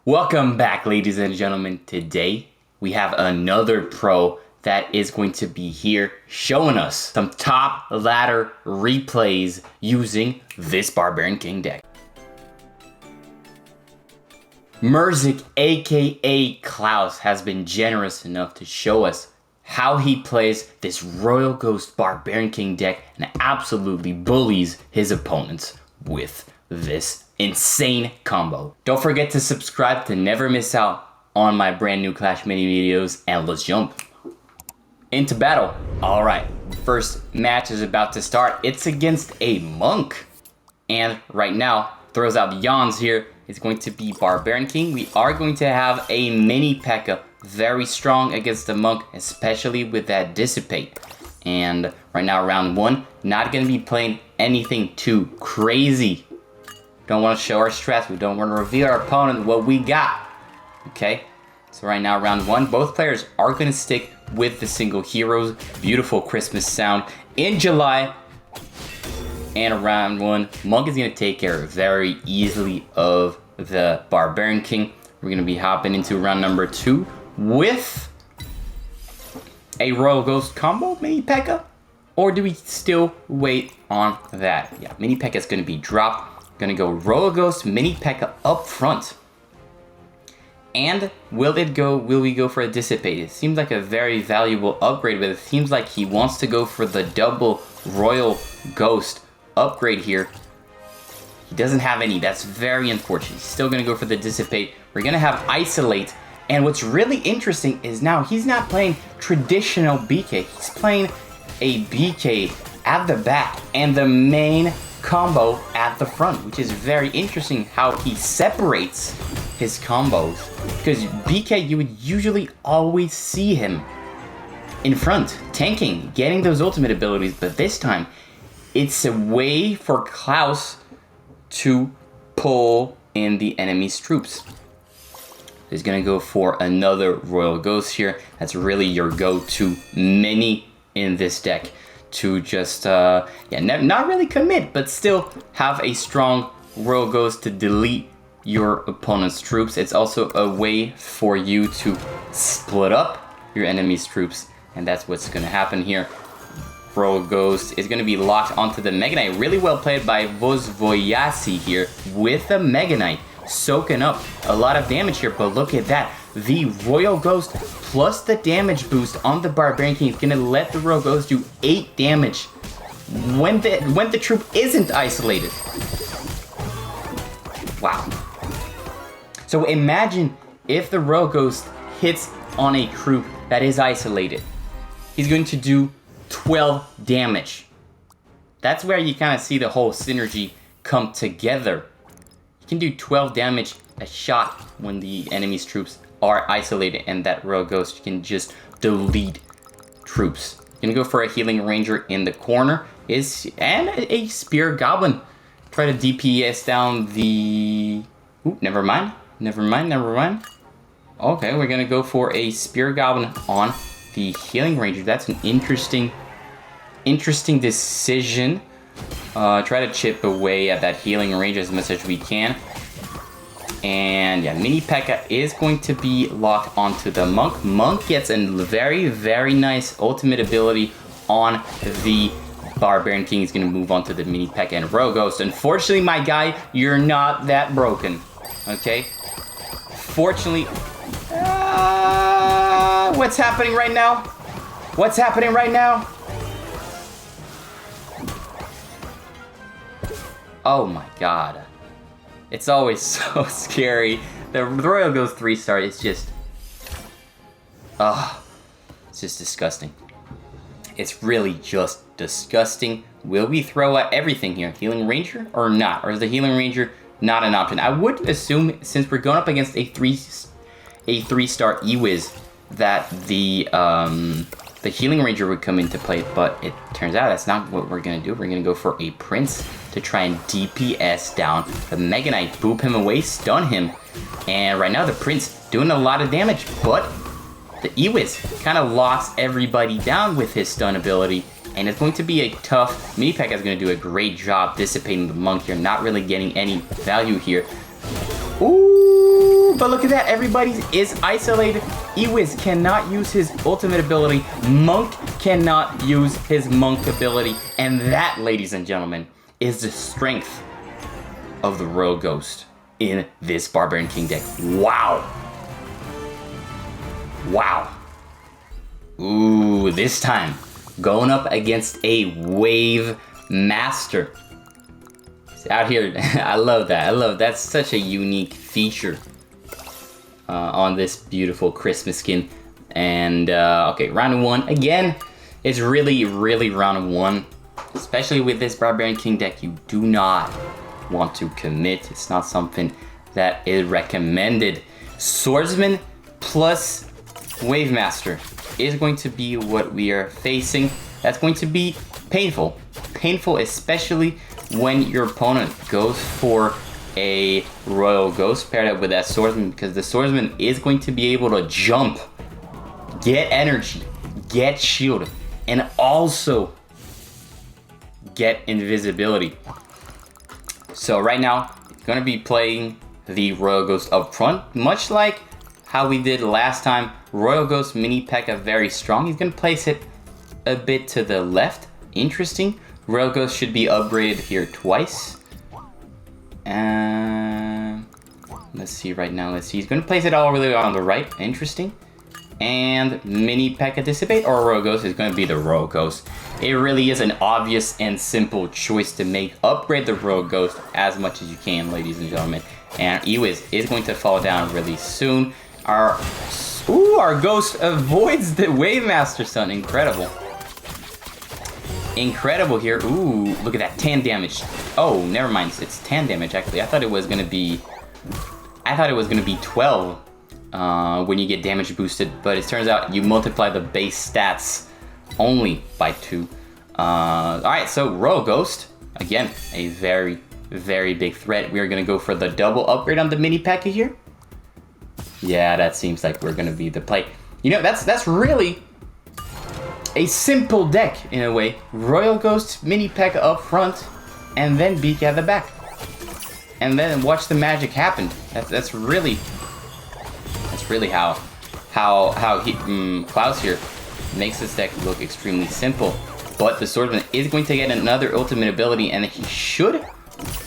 Welcome back, ladies and gentlemen. Today we have another pro that is going to be here showing us some top ladder replays using this Barbarian King deck. Merzik, aka Klaus, has been generous enough to show us how he plays this Royal Ghost Barbarian King deck and absolutely bullies his opponents with this insane combo. Don't forget to subscribe to never miss out on my brand new Clash mini videos, and let's jump into battle. All right, first match is about to start. It's against a monk, and right now throws out yawns here. It's going to be Barbarian King. We are going to have a mini P.E.K.K.A. very strong against the monk, especially with that dissipate. And right now, round one, not going to be playing anything too crazy. Don't want to show our stress. We don't want to reveal our opponent what we got. Okay? So right now, round one, both players are going to stick with the single heroes. Beautiful Christmas sound in July. And round one, Monk is going to take care very easily of the Barbarian King. We're going to be hopping into round number two with a Royal Ghost combo, mini P.E.K.K.A. Or do we still wait on that? Yeah, mini P.E.K.K.A. is going to be dropped. Gonna go Royal Ghost mini P.E.K.K.A. up front. And will we go for a dissipate? It seems like a very valuable upgrade, but it seems like he wants to go for the double Royal Ghost upgrade here. He doesn't have any. That's very unfortunate. He's still gonna go for the dissipate. We're gonna have isolate. And what's really interesting is now he's not playing traditional BK. He's playing a BK at the back and the main combo at the front, which is very interesting how he separates his combos, because BK, you would usually always see him in front tanking, getting those ultimate abilities, but this time it's a way for Klaus to pull in the enemy's troops. He's gonna go for another Royal Ghost here. That's really your go-to mini in this deck to just, not really commit, but still have a strong Royal Ghost to delete your opponent's troops. It's also a way for you to split up your enemy's troops, and that's what's going to happen here. Royal Ghost is going to be locked onto the Mega Knight. Really well played by Vozvoyasi here with the Mega Knight, soaking up a lot of damage here, but look at that. The Royal Ghost plus the damage boost on the Barbarian King is going to let the Royal Ghost do 8 damage when the troop isn't isolated. Wow. So imagine if the Royal Ghost hits on a troop that is isolated. He's going to do 12 damage. That's where you kind of see the whole synergy come together. You can do 12 damage a shot when the enemy's troops are isolated, and that Royal Ghost can just delete troops. Gonna go for a Healing Ranger in the corner and a Spear Goblin. Try to DPS down the... Ooh, never mind. Okay, we're gonna go for a Spear Goblin on the Healing Ranger. That's an interesting decision. Try to chip away at that Healing Ranger as much as we can. And yeah, mini P.E.K.K.A. is going to be locked onto the Monk. Monk gets a very, very nice ultimate ability on the Barbarian King. He's going to move on to the mini P.E.K.K.A. and Royal Ghost. Unfortunately, my guy, you're not that broken. Okay? Fortunately... what's happening right now? What's happening right now? Oh my god. It's always so scary. The Royal Ghost 3-star is just... it's just disgusting. It's really just disgusting. Will we throw out everything here? Healing Ranger or not? Or is the Healing Ranger not an option? I would assume, since we're going up against a 3-star E-Wiz, that the Healing Ranger would come into play, but it turns out that's not what we're going to do. We're going to go for a Prince to try and DPS down the Mega Knight, boop him away, stun him. And right now the Prince doing a lot of damage, but the E-Wiz kind of locks everybody down with his stun ability, and it's going to be a tough... Mini P.E.K.K.A. is going to do a great job dissipating the Monk here, not really getting any value here. Ooh! Ooh, but look at that. Everybody is isolated. Ewiz cannot use his ultimate ability. Monk cannot use his monk ability. And that, ladies and gentlemen, is the strength of the Royal Ghost in this Barbarian King deck. Wow. Wow. Ooh, this time going up against a Wave Master. It's out here. I love that. That's such a unique feature on this beautiful Christmas skin. And okay, round one again. It's really round one, especially with this Barbarian King deck. You do not want to commit. It's not something that is recommended. Swordsman plus Wave Master is going to be what we are facing. That's going to be painful. Painful, especially when your opponent goes for a Royal Ghost paired up with that Swordsman, because the Swordsman is going to be able to jump, get energy, get shield, and also get invisibility. So right now, going to be playing the Royal Ghost up front, much like how we did last time. Royal Ghost mini P.E.K.K.A very strong. He's going to place it a bit to the left. Interesting. Royal Ghost should be upgraded here twice. And let's see right now. Let's see. He's going to place it all really on the right. Interesting. And mini P.E.K.K.A Dissipate or Royal Ghost is going to be the Royal Ghost. It really is an obvious and simple choice to make. Upgrade the Royal Ghost as much as you can, ladies and gentlemen. And Ewiz is going to fall down really soon. Our Ghost avoids the Wave Master Sun. Incredible. Incredible here. Ooh, look at that. 10 damage. Oh, never mind. It's 10 damage, actually. I thought it was going to be 12 when you get damage boosted. But it turns out you multiply the base stats only by 2. Alright, so Royal Ghost. Again, a very big threat. We are going to go for the double upgrade on the mini P.E.K.K.A here. Yeah, that seems like we're gonna be the play. You know, that's really a simple deck in a way. Royal Ghost mini P.E.K.K.A up front, and then Beak at the back, and then watch the magic happen. That's really how Klaus here makes this deck look extremely simple. But the Swordsman is going to get another ultimate ability, and he should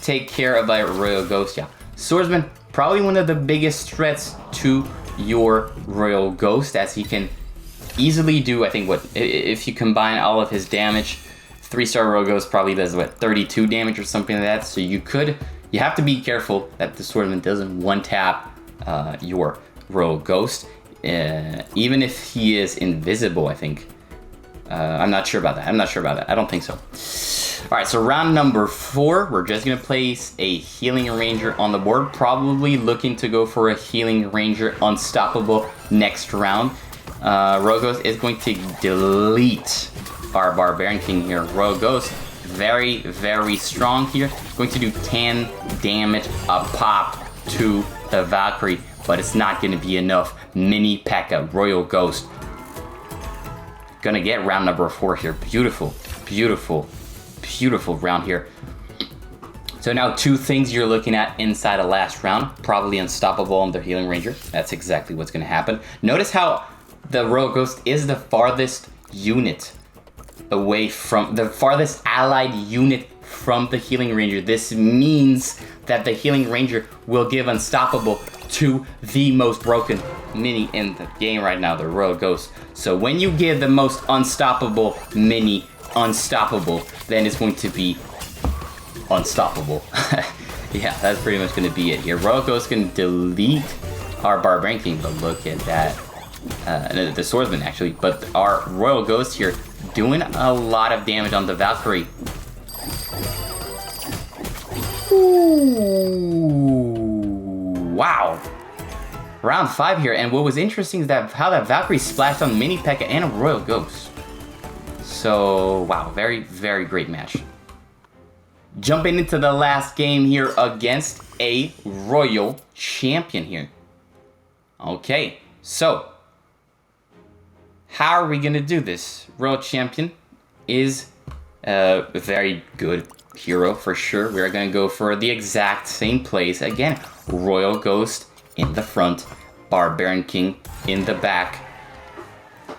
take care of that Royal Ghost. Yeah, Swordsman, probably one of the biggest threats to your Royal Ghost, as he can easily do, I think, what, if you combine all of his damage, 3-star Royal Ghost probably does, what, 32 damage or something like that. So you have to be careful that the Swordsman doesn't one-tap your Royal Ghost, even if he is invisible, I think. I'm not sure about that. I don't think so. Alright, so round number 4, we're just going to place a Healing Ranger on the board. Probably looking to go for a Healing Ranger Unstoppable next round. Royal Ghost is going to delete our Barbarian King here. Royal Ghost, very strong here. Going to do 10 damage a pop to the Valkyrie, but it's not going to be enough. Mini P.E.K.K.A, Royal Ghost. Gonna get round number 4 here. Beautiful round here. So now 2 things you're looking at inside a last round. Probably Unstoppable on the Healing Ranger. That's exactly what's gonna happen. Notice how the Royal Ghost is the farthest unit away from, the farthest allied unit from the Healing Ranger. This means that the Healing Ranger will give Unstoppable to the most broken mini in the game right now, the Royal Ghost. So when you give the most unstoppable mini unstoppable, then it's going to be unstoppable. Yeah, that's pretty much going to be it here. Royal Ghost can delete our Barbarian King, but look at that. The Swordsman, actually. But our Royal Ghost here doing a lot of damage on the Valkyrie. Ooh, wow. Round 5 here, and what was interesting is that how that Valkyrie splashed on mini P.E.K.K.A and a Royal Ghost. So, wow, very great match. Jumping into the last game here against a Royal Champion here. Okay, so how are we gonna do this? Royal Champion is a very good hero for sure. We're gonna go for the exact same plays again. Royal Ghost in the front, Barbarian King in the back.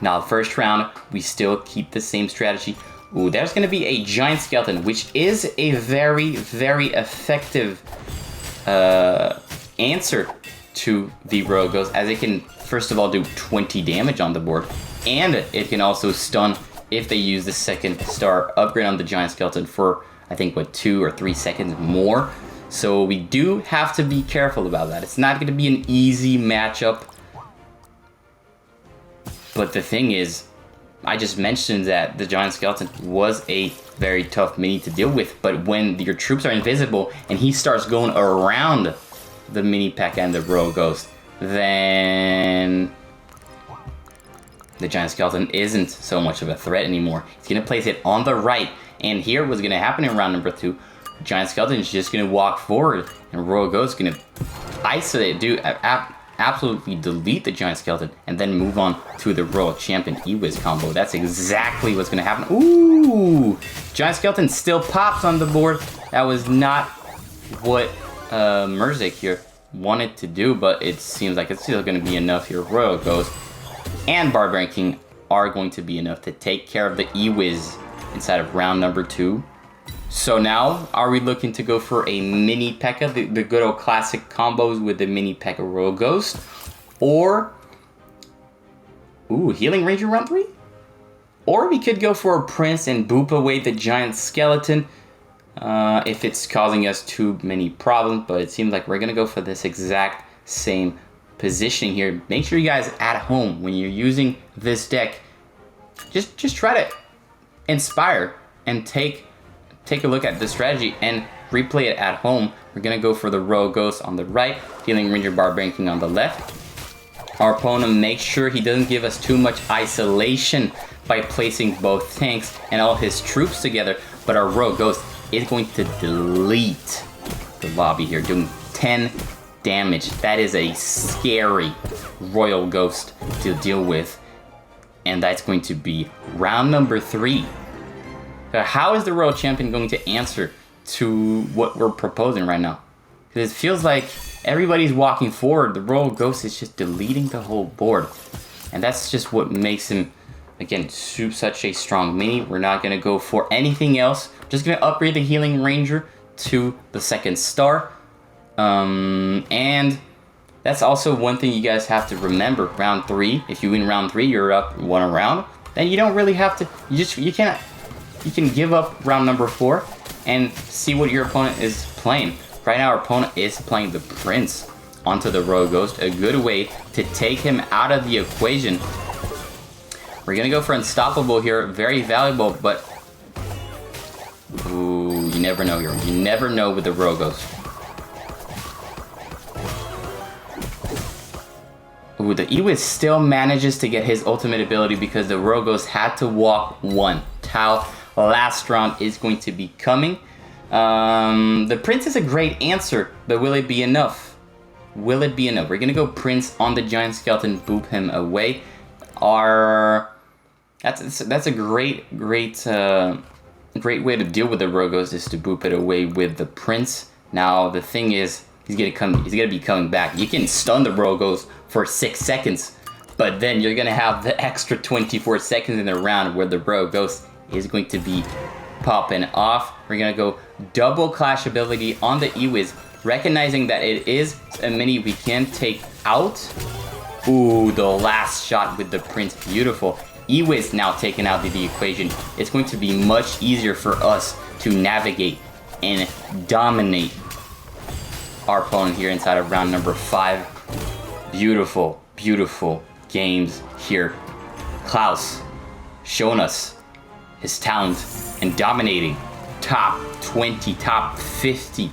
Now, first round, we still keep the same strategy. Ooh, there's going to be a Giant Skeleton, which is a very, very effective answer to the Royal Ghost, as it can, first of all, do 20 damage on the board, and it can also stun if they use the second star upgrade on the Giant Skeleton for, I think, what, 2 or 3 seconds more. So we do have to be careful about that. It's not going to be an easy matchup. But the thing is, I just mentioned that the Giant Skeleton was a very tough mini to deal with, but when your troops are invisible and he starts going around the mini P.E.K.K.A. and the Royal Ghost, then the Giant Skeleton isn't so much of a threat anymore. He's going to place it on the right, and here what's going to happen in round number 2, Giant Skeleton is just going to walk forward, and Royal Ghost is going to isolate, absolutely delete the Giant Skeleton, and then move on to the Royal Champion E-Wiz combo. That's exactly what's going to happen. Ooh! Giant Skeleton still pops on the board. That was not what Murzik here wanted to do, but it seems like it's still going to be enough here. Royal Ghost and Barbarian King are going to be enough to take care of the E-Wiz inside of round number 2. So now, are we looking to go for a mini P.E.K.K.A., the good old classic combos with the mini P.E.K.K.A. Royal Ghost? Or, ooh, Healing Ranger round 3? Or we could go for a Prince and boop away the Giant Skeleton if it's causing us too many problems. But it seems like we're going to go for this exact same positioning here. Make sure you guys at home, when you're using this deck, just try to inspire and take a look at the strategy and replay it at home. We're going to go for the Royal Ghost on the right, Healing Ranger Barbarian King on the left. Our opponent makes sure he doesn't give us too much isolation by placing both tanks and all his troops together, but our Royal Ghost is going to delete the lobby here, doing 10 damage. That is a scary Royal Ghost to deal with, and that's going to be round number 3. How is the Royal Champion going to answer to what we're proposing right now? Because it feels like everybody's walking forward. The Royal Ghost is just deleting the whole board. And that's just what makes him, again, such a strong mini. We're not going to go for anything else. Just going to upgrade the Healing Ranger to the second star. And that's also one thing you guys have to remember. Round 3, if you win round 3, you're up 1 round. Then you don't really have to, you can give up round number 4 and see what your opponent is playing. Right now, our opponent is playing the Prince onto the Royal Ghost, a good way to take him out of the equation. We're going to go for Unstoppable here, very valuable, but ooh, you never know here. You never know with the Royal Ghost. Ooh, the E-Wiz still manages to get his ultimate ability because the Royal Ghost had to walk 1. Tau. Last round is going to be coming. The Prince is a great answer, but will it be enough? Will it be enough? We're gonna go Prince on the Giant Skeleton, boop him away. That's a great way to deal with the Royal Ghost, is to boop it away with the Prince. Now the thing is, he's gonna be coming back. You can stun the Royal Ghost for 6 seconds, but then you're gonna have the extra 24 seconds in the round where the Royal Ghost is going to be popping off. We're gonna go double clash ability on the E-Wiz, recognizing that it is a mini we can take out. Ooh, the last shot with the Prince, beautiful. E-Wiz now taken out of the equation. It's going to be much easier for us to navigate and dominate our opponent here inside of round number 5. Beautiful, beautiful games here. Klaus showing us his talent and dominating top 20, top 50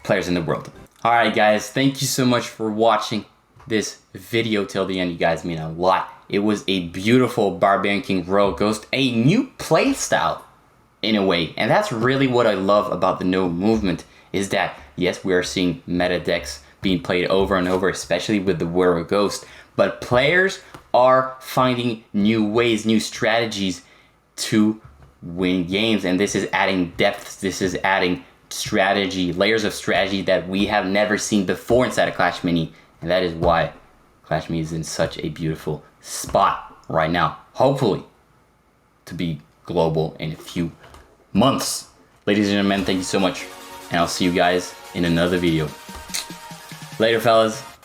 players in the world. Alright guys, thank you so much for watching this video till the end. You guys mean a lot. It was a beautiful Barbarian King Royal Ghost, a new playstyle in a way. And that's really what I love about the no movement, is that yes, we are seeing meta decks being played over and over, especially with the Royal Ghost, but players are finding new ways, new strategies to win games, and this is adding depth, this is adding strategy, layers of strategy that we have never seen before inside of Clash Mini, And that is why Clash Me is in such a beautiful spot right now. Hopefully to be global in a few months. Ladies and gentlemen, thank you so much. And I'll see you guys in another video. Later, fellas.